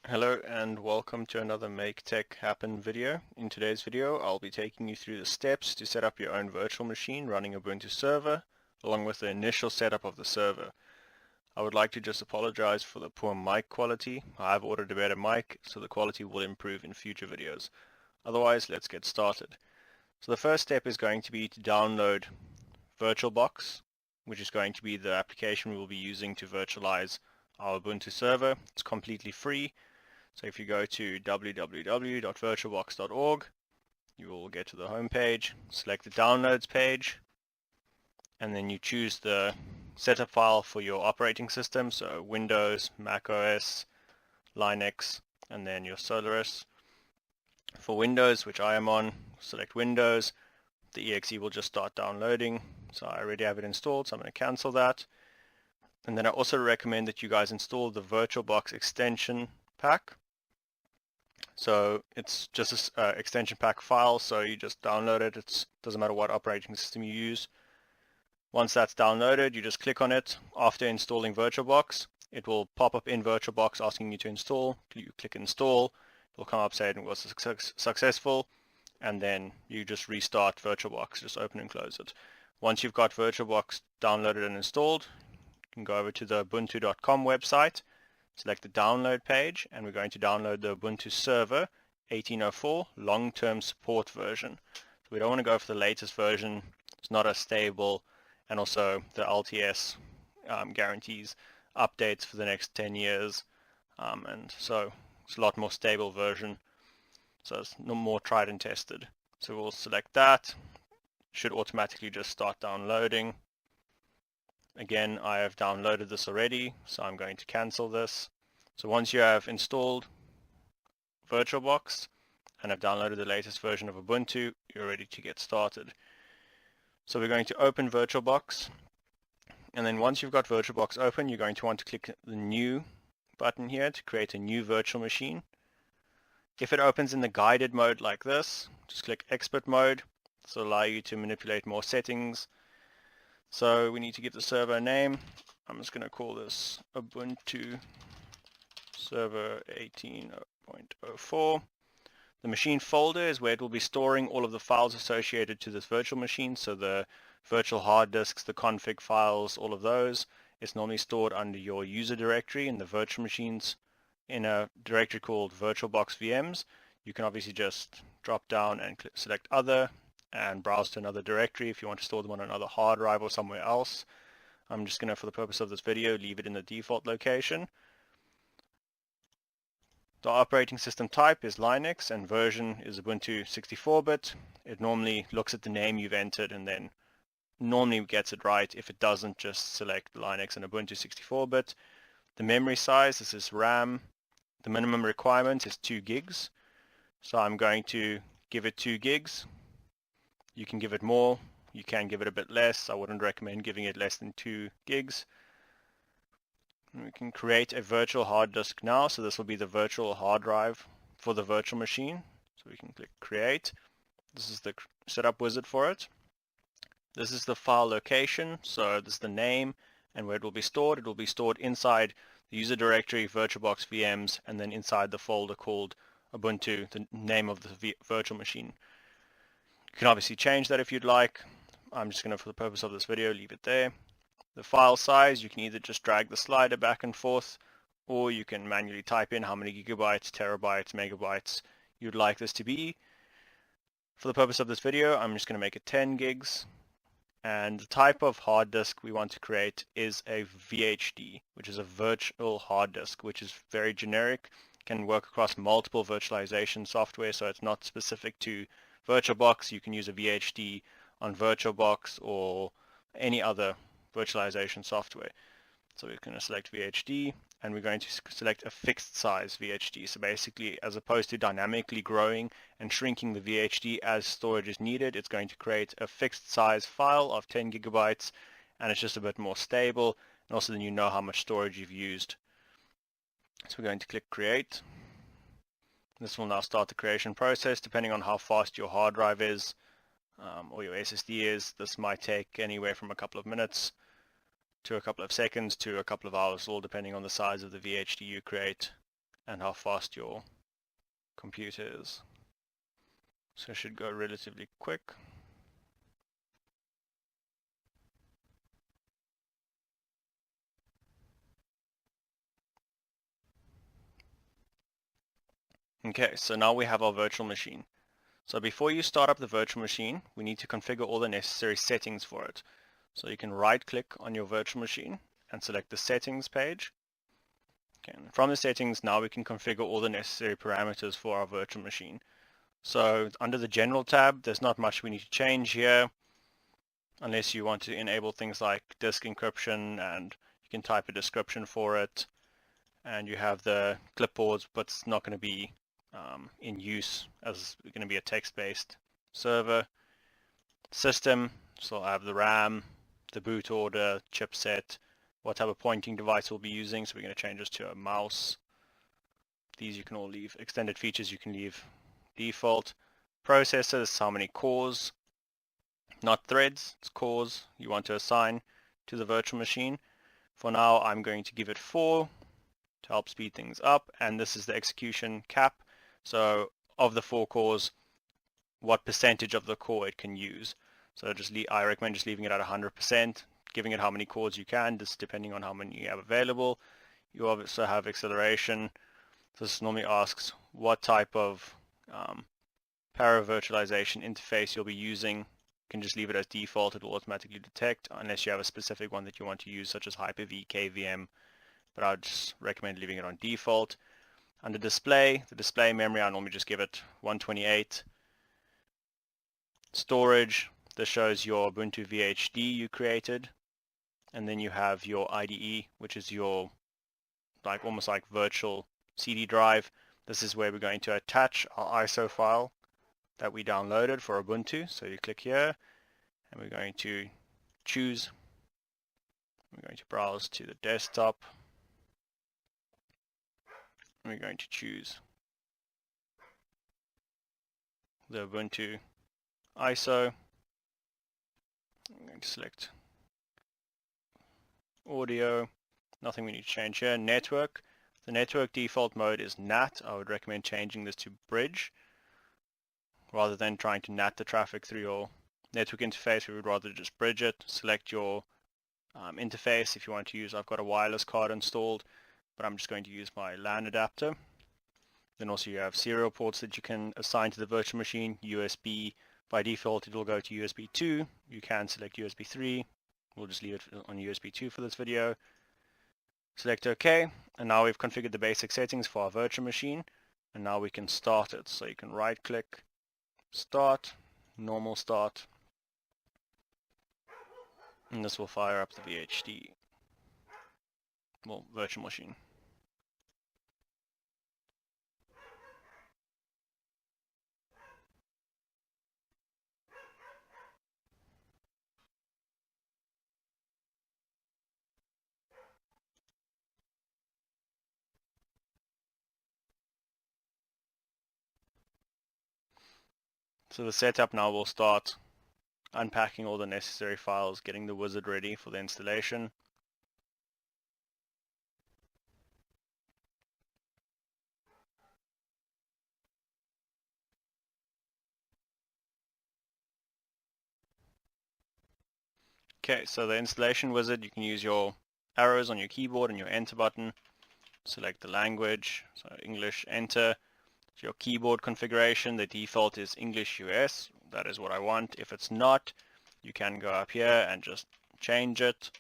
Hello and welcome to another Make Tech Happen video. In today's video I'll be taking you through the steps to set up your own virtual machine running Ubuntu server along with the initial setup of the server. I would like to just apologize for the poor mic quality. I've ordered a better mic so the quality will improve in future videos. Otherwise, let's get started. So the first step is going to be to download Virtualbox, which is going to be the application we will be using to virtualize our Ubuntu server. It's completely free. So if you go to www.virtualbox.org, you will get to the home page, select the downloads page, and then you choose the setup file for your operating system, so Windows, Mac OS, Linux, and then your Solaris. For Windows, which I am on, select Windows. The exe will just start downloading. So I already have it installed, so I'm going to cancel that. And then I also recommend that you guys install the Virtualbox extension pack. So it's just an extension pack file, so you just download it. It doesn't matter what operating system you use. Once that's downloaded, you just click on it. After installing Virtualbox, it will pop up in Virtualbox asking you to install. You click install, it will come up saying it was successful, and then you just restart Virtualbox, just open and close it. Once you've got Virtualbox downloaded and installed, you can go over to the ubuntu.com website, select the download page, and we're going to download the Ubuntu Server 1804 long-term support version. So we don't want to go for the latest version. It's not as stable, and also the LTS guarantees updates for the next 10 years, and so it's a lot more stable version. So it's no more tried and tested. So we'll select that. Should automatically just start downloading. Again, I have downloaded this already, so I'm going to cancel this. So once you have installed Virtualbox and have downloaded the latest version of Ubuntu, you're ready to get started. So we're going to open Virtualbox, and then once you've got Virtualbox open, you're going to want to click the New button here to create a new virtual machine. If it opens in the guided mode like this, just click Expert Mode. This will allow you to manipulate more settings. So we need to give the server a name. I'm just going to call this Ubuntu Server 18.04. The machine folder is where it will be storing all of the files associated to this virtual machine. So the virtual hard disks, the config files, all of those. It's normally stored under your user directory in the virtual machines in a directory called VirtualBox VMs. You can obviously just drop down and select Other and browse to another directory if you want to store them on another hard drive or somewhere else. I'm just going to, for the purpose of this video, leave it in the default location. The operating system type is Linux and version is Ubuntu 64-bit. It normally looks at the name you've entered and then normally gets it right. If it doesn't, just select Linux and Ubuntu 64-bit. The memory size, this is RAM. The minimum requirement is 2 gigs. So I'm going to give it 2 gigs. You can give it more, you can give it a bit less. I wouldn't recommend giving it less than 2 gigs. And we can create a virtual hard disk now, so this will be the virtual hard drive for the virtual machine. So we can click Create. This is the setup wizard for it. This is the file location, so this is the name and where it will be stored. It will be stored inside the user directory, VirtualBox VMs, and then inside the folder called Ubuntu, the name of the virtual machine. You can obviously change that if you'd like. I'm just going to, for the purpose of this video, leave it there. The file size, you can either just drag the slider back and forth, or you can manually type in how many gigabytes, terabytes, megabytes you'd like this to be. For the purpose of this video, I'm just going to make it 10 gigs. And the type of hard disk we want to create is a VHD, which is a virtual hard disk, which is very generic, can work across multiple virtualization software, so it's not specific to VirtualBox. You can use a VHD on VirtualBox or any other virtualization software. So we're going to select VHD, and we're going to select a fixed size VHD. So basically, as opposed to dynamically growing and shrinking the VHD as storage is needed, it's going to create a fixed size file of 10 gigabytes, and it's just a bit more stable, and also then you know how much storage you've used. So we're going to click Create. This will now start the creation process. Depending on how fast your hard drive is, or your SSD is. This might take anywhere from a couple of minutes to a couple of seconds to a couple of hours, all depending on the size of the VHD you create and how fast your computer is. So it should go relatively quick. Okay, so now we have our virtual machine. So before you start up the virtual machine, we need to configure all the necessary settings for it. So you can right click on your virtual machine and select the settings page. Okay, and from the settings, now we can configure all the necessary parameters for our virtual machine. So under the general tab, there's not much we need to change here, unless you want to enable things like disk encryption, and you can type a description for it. And you have the clipboards, but it's not going to be in use, as it's going to be a text-based server. System, so I have the RAM, the boot order, chipset, what type of pointing device we'll be using. So we're going to change this to a mouse. These you can all leave. Extended features you can leave default. Processors, how many cores, not threads, it's cores you want to assign to the virtual machine. For now, I'm going to give it 4 to help speed things up, and this is the execution cap. So of the 4 cores, what percentage of the core it can use. So I recommend just leaving it at 100%, giving it how many cores you can, just depending on how many you have available. You also have acceleration. This normally asks what type of para-virtualization interface you'll be using. You can just leave it as default, it will automatically detect, unless you have a specific one that you want to use, such as Hyper-V, KVM, but I would just recommend leaving it on default. Under display, the display memory, I normally just give it 128. Storage, this shows your Ubuntu VHD you created, and then you have your IDE, which is your almost like virtual CD drive. This is where we're going to attach our ISO file that we downloaded for Ubuntu. So you click here, and we're going to choose. We're going to browse to the desktop. We're going to choose the Ubuntu ISO. I'm going to select audio. Nothing we need to change here. Network. The network default mode is NAT. I would recommend changing this to bridge. Rather than trying to NAT the traffic through your network interface, we would rather just bridge it. Select your interface if you want to use. I've got a wireless card installed, but I'm just going to use my LAN adapter. Then also you have serial ports that you can assign to the virtual machine. USB, by default it will go to USB 2. You can select USB 3. We'll just leave it on USB 2 for this video. Select OK, and now we've configured the basic settings for our virtual machine, and now we can start it. So you can right click, start, normal start, and this will fire up the VHD, well, virtual machine. So the setup now will start unpacking all the necessary files, getting the wizard ready for the installation. Okay, so the installation wizard, you can use your arrows on your keyboard and your enter button. Select the language, so English, enter. Your keyboard configuration, the default is English US. That is what I want. If it's not, you can go up here and just change it.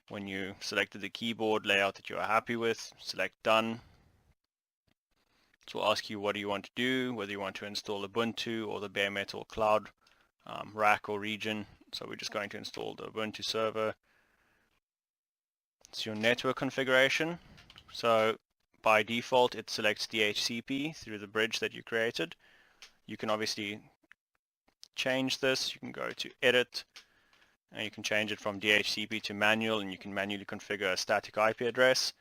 When you selected the keyboard layout that you are happy with, select done. It will ask you what do you want to do, whether you want to install Ubuntu or the bare metal cloud rack or region. So we're just going to install the Ubuntu server. It's your network configuration. So by default, it selects DHCP through the bridge that you created. You can obviously change this. You can go to Edit, and you can change it from DHCP to manual, and you can manually configure a static IP address.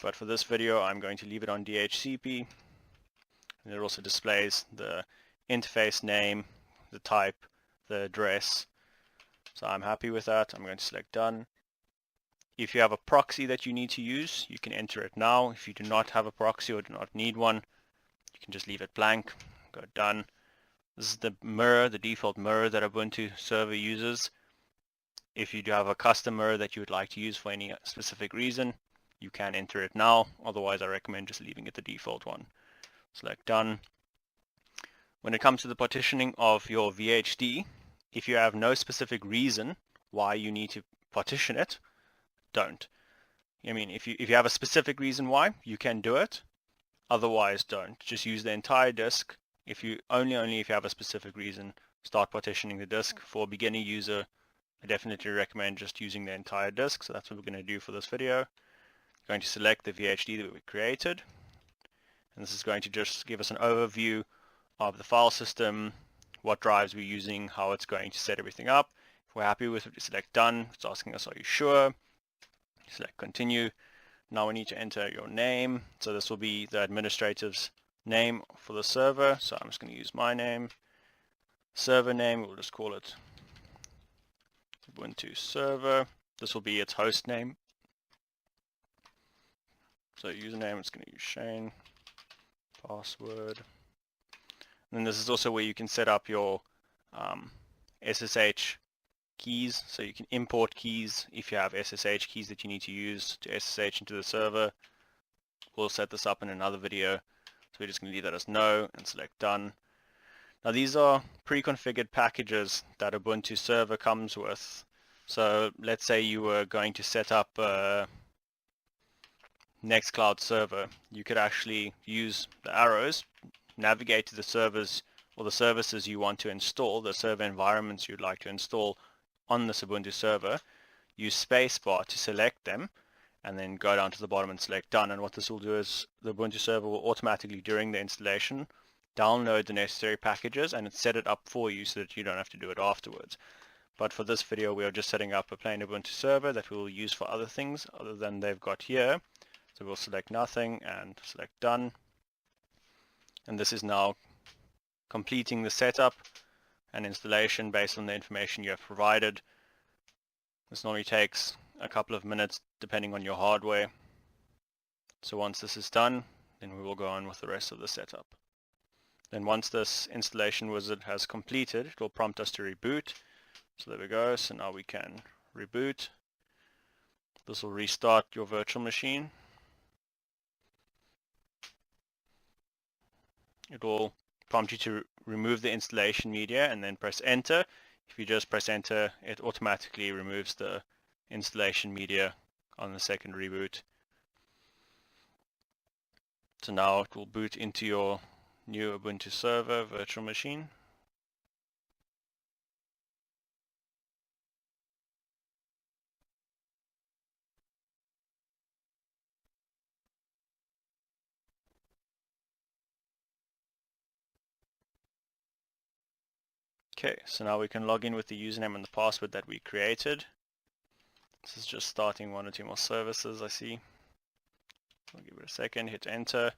But for this video, I'm going to leave it on DHCP. And it also displays the interface name, the type, the address. So I'm happy with that. I'm going to select done. If you have a proxy that you need to use, you can enter it now. If you do not have a proxy or do not need one, you can just leave it blank. Go done. This is the mirror, the default mirror that Ubuntu server uses. If you do have a custom mirror that you would like to use for any specific reason, you can enter it now. Otherwise, I recommend just leaving it the default one. Select done. When it comes to the partitioning of your VHD, if you have no specific reason why you need to partition it, don't. I mean, if you have a specific reason why, you can do it. Otherwise, don't. Just use the entire disk. If you only if you have a specific reason, start partitioning the disk. For a beginner user, I definitely recommend just using the entire disk. So that's what we're going to do for this video. We're going to select the VHD that we created. And this is going to just give us an overview of the file system, what drives we're using, how it's going to set everything up. If we're happy with it, select done. It's asking us, are you sure? Select continue. Now we need to enter your name. So this will be the administrator's name for the server. So I'm just going to use my name. Server name, we'll just call it Ubuntu server. This will be its host name. So username, it's going to use Shane. Password. And then this is also where you can set up your SSH keys. So you can import keys if you have SSH keys that you need to use to SSH into the server. We'll set this up in another video. So we're just going to leave that as no and select done. Now these are pre-configured packages that Ubuntu server comes with. So let's say you were going to set up a Nextcloud server. You could actually use the arrows, navigate to the servers or the services you want to install, the server environments you'd like to install on this Ubuntu server, use spacebar to select them, and then go down to the bottom and select done. And what this will do is the Ubuntu server will automatically, during the installation, download the necessary packages and set it up for you so that you don't have to do it afterwards. But for this video, we are just setting up a plain Ubuntu server that we will use for other things other than they've got here. So we'll select nothing and select done. And this is now completing the setup and installation based on the information you have provided. This normally takes a couple of minutes depending on your hardware. So once this is done, then we will go on with the rest of the setup. Then once this installation wizard has completed, it will prompt us to reboot. So there we go. So now we can reboot. This will restart your virtual machine. It will prompt you to remove the installation media and then press enter. If you just press enter, it automatically removes the installation media on the second reboot. So now it will boot into your new Ubuntu server virtual machine. Okay, so now we can log in with the username and the password that we created. This is just starting one or two more services, I see. I'll give it a second, hit enter.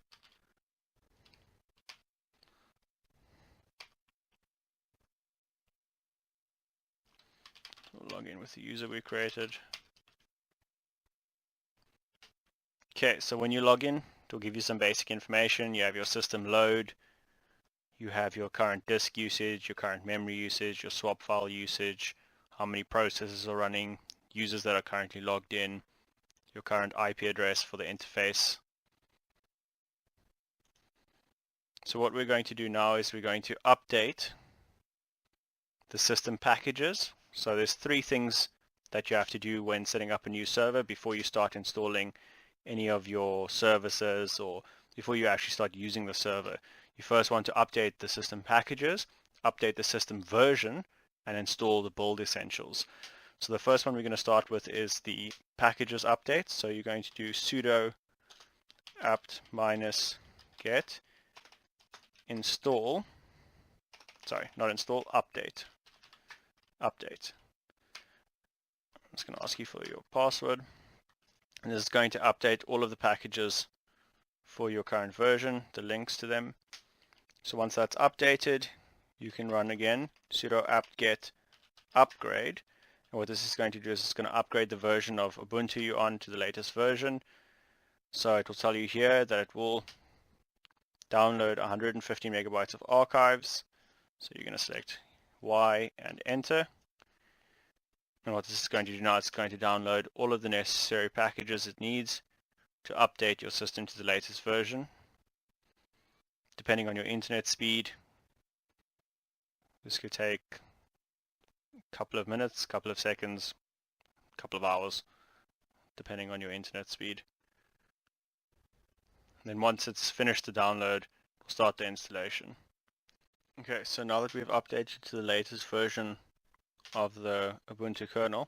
We'll log in with the user we created. Okay, so when you log in, it will give you some basic information. You have your system load. You have your current disk usage, your current memory usage, your swap file usage, how many processes are running, users that are currently logged in, your current IP address for the interface. So what we're going to do now is we're going to update the system packages. So there's three things that you have to do when setting up a new server before you start installing any of your services or before you actually start using the server. You first want to update the system packages, update the system version, and install the build essentials. So the first one we're going to start with is the packages update. So you're going to do sudo apt-get install, sorry, not install, update. I'm just going to ask you for your password. And this is going to update all of the packages for your current version, the links to them. So once that's updated, you can run again sudo apt-get upgrade. And what this is going to do is it's going to upgrade the version of Ubuntu you're on to the latest version. So it will tell you here that it will download 150 megabytes of archives. So you're going to select Y and enter. And what this is going to do now, it's going to download all of the necessary packages it needs to update your system to the latest version. Depending on your internet speed, this could take a couple of minutes, couple of seconds, couple of hours, depending on your internet speed. And then once it's finished the download, we'll start the installation. Okay, so now that we've updated to the latest version of the Ubuntu kernel,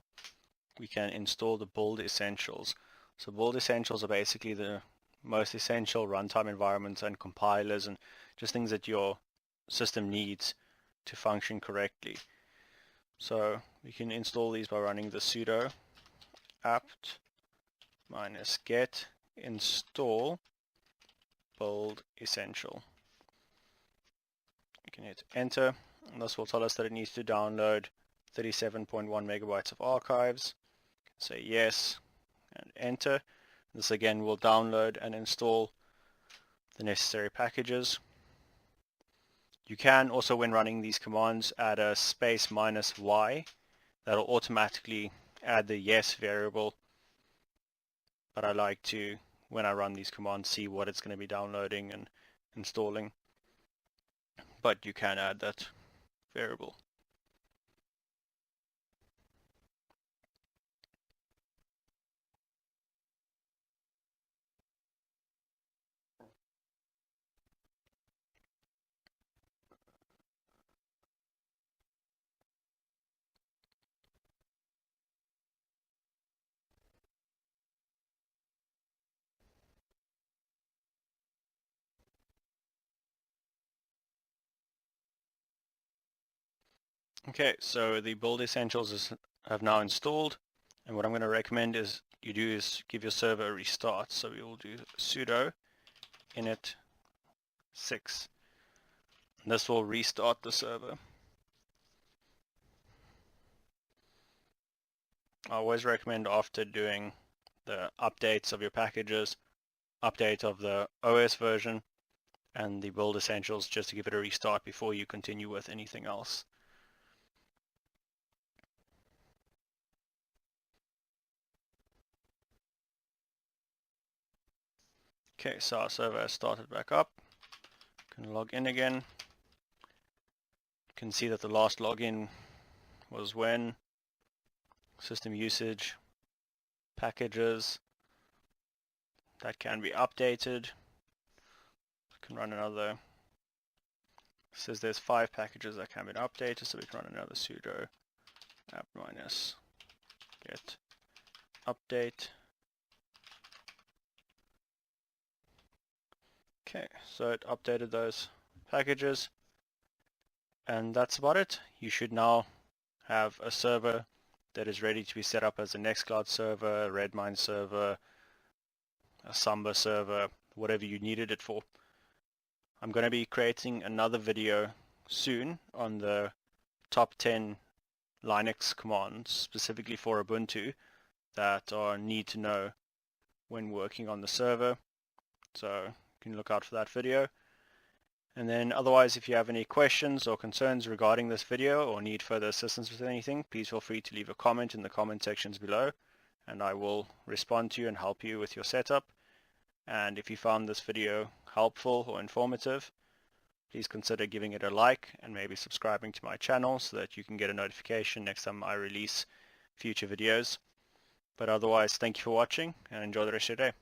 we can install the build essentials. So build essentials are basically the most essential runtime environments and compilers and just things that your system needs to function correctly. So we can install these by running the sudo apt-get install build essential. You can hit enter, and this will tell us that it needs to download 37.1 megabytes of archives. Say yes and enter. This again will download and install the necessary packages. You can also, when running these commands, add a space -y. That'll automatically add the yes variable, but I like to, when I run these commands, see what it's going to be downloading and installing. But you can add that variable. Okay, so the build essentials have now installed, and what I'm going to recommend is you do is give your server a restart. So we will do sudo init 6. And this will restart the server. I always recommend, after doing the updates of your packages, update of the OS version and the build essentials, just to give it a restart before you continue with anything else. Okay, so our server has started back up. Can log in again. You can see that the last login was when system usage, packages, that can be updated. Can run another. It says there's 5 packages that can be updated, so we can run another sudo apt-get update. Okay, so it updated those packages, and that's about it. You should now have a server that is ready to be set up as a Nextcloud server, a Redmine server, a Samba server, whatever you needed it for. I'm going to be creating another video soon on the top 10 Linux commands specifically for Ubuntu that are need to know when working on the server. So you can look out for that video. And then otherwise, if you have any questions or concerns regarding this video or need further assistance with anything, please feel free to leave a comment in the comment sections below, and I will respond to you and help you with your setup. And if you found this video helpful or informative, please consider giving it a like and maybe subscribing to my channel so that you can get a notification next time I release future videos. But otherwise, thank you for watching and enjoy the rest of your day.